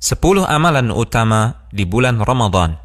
10 amalan utama di bulan Ramadan.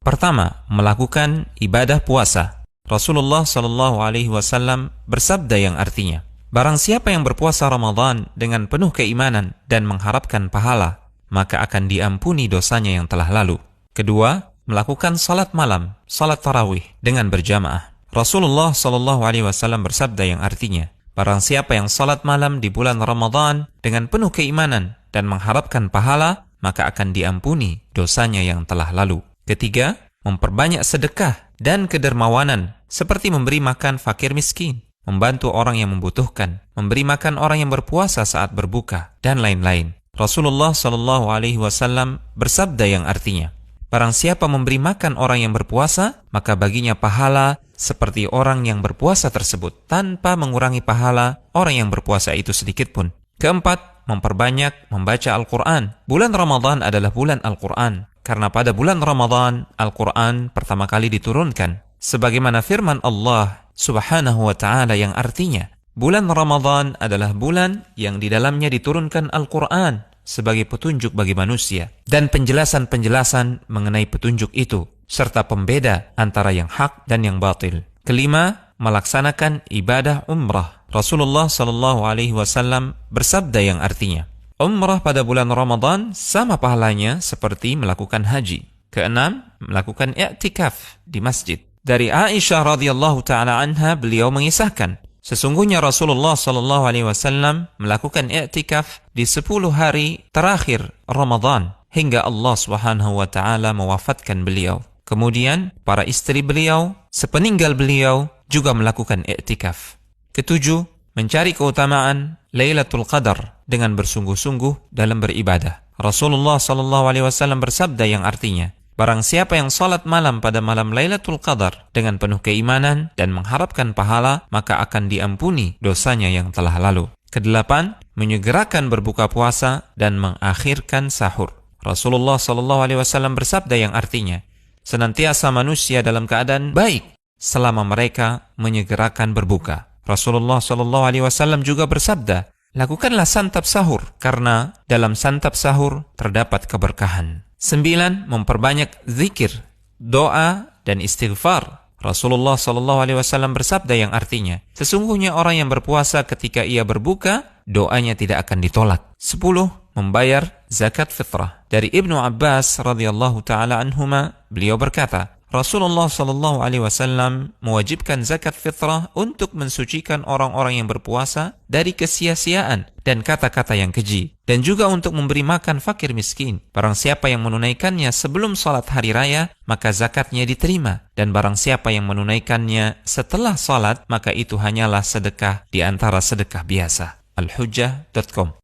Pertama, melakukan ibadah puasa. Rasulullah SAW bersabda yang artinya, barang siapa yang berpuasa Ramadan dengan penuh keimanan dan mengharapkan pahala, maka akan diampuni dosanya yang telah lalu. Kedua, melakukan salat malam, salat tarawih dengan berjamaah. Rasulullah SAW bersabda yang artinya, barang siapa yang salat malam di bulan Ramadan dengan penuh keimanan dan mengharapkan pahala, maka akan diampuni dosanya yang telah lalu. Ketiga, memperbanyak sedekah dan kedermawanan, seperti memberi makan fakir miskin, membantu orang yang membutuhkan, memberi makan orang yang berpuasa saat berbuka, dan lain-lain. Rasulullah SAW bersabda yang artinya, barang siapa memberi makan orang yang berpuasa, maka baginya pahala seperti orang yang berpuasa tersebut, tanpa mengurangi pahala orang yang berpuasa itu sedikit pun. Keempat, memperbanyak membaca Al-Quran. Bulan Ramadan adalah bulan Al-Quran, karena pada bulan Ramadan, Al-Quran pertama kali diturunkan. Sebagaimana firman Allah Subhanahu wa ta'ala yang artinya, bulan Ramadan adalah bulan yang di dalamnya diturunkan Al-Quran sebagai petunjuk bagi manusia, dan penjelasan-penjelasan mengenai petunjuk itu, serta pembeda antara yang hak dan yang batil. Kelima, melaksanakan ibadah umrah. Rasulullah SAW bersabda yang artinya, umrah pada bulan Ramadan sama pahalanya seperti melakukan haji. Keenam, melakukan i'tikaf di masjid. Dari Aisyah radhiyallahu taala anha, beliau mengisahkan, sesungguhnya Rasulullah SAW melakukan i'tikaf di 10 hari terakhir Ramadan hingga Allah Subhanahu wa taala mewafatkan beliau. Kemudian para istri beliau sepeninggal beliau juga melakukan i'tikaf. Ketujuh, mencari keutamaan Lailatul Qadar dengan bersungguh-sungguh dalam beribadah. Rasulullah SAW bersabda yang artinya, barang siapa yang salat malam pada malam Lailatul Qadar dengan penuh keimanan dan mengharapkan pahala, maka akan diampuni dosanya yang telah lalu. Kedelapan, menyegerakan berbuka puasa dan mengakhirkan sahur. Rasulullah SAW bersabda yang artinya, senantiasa manusia dalam keadaan baik selama mereka menyegerakan berbuka. Rasulullah SAW juga bersabda, lakukanlah santap sahur, karena dalam santap sahur terdapat keberkahan. 9. Memperbanyak zikir, doa, dan istighfar. Rasulullah SAW bersabda yang artinya, sesungguhnya orang yang berpuasa ketika ia berbuka, doanya tidak akan ditolak. 10. Membayar zakat fitrah. Dari Ibnu Abbas radhiyallahu ta'ala anhuma, beliau berkata, Rasulullah SAW mewajibkan zakat fitrah untuk mensucikan orang-orang yang berpuasa dari kesia-siaan dan kata-kata yang keji, dan juga untuk memberi makan fakir miskin. Barang siapa yang menunaikannya sebelum salat hari raya, maka zakatnya diterima, dan barang siapa yang menunaikannya setelah salat, maka itu hanyalah sedekah di antara sedekah biasa. Al-Hujjah.com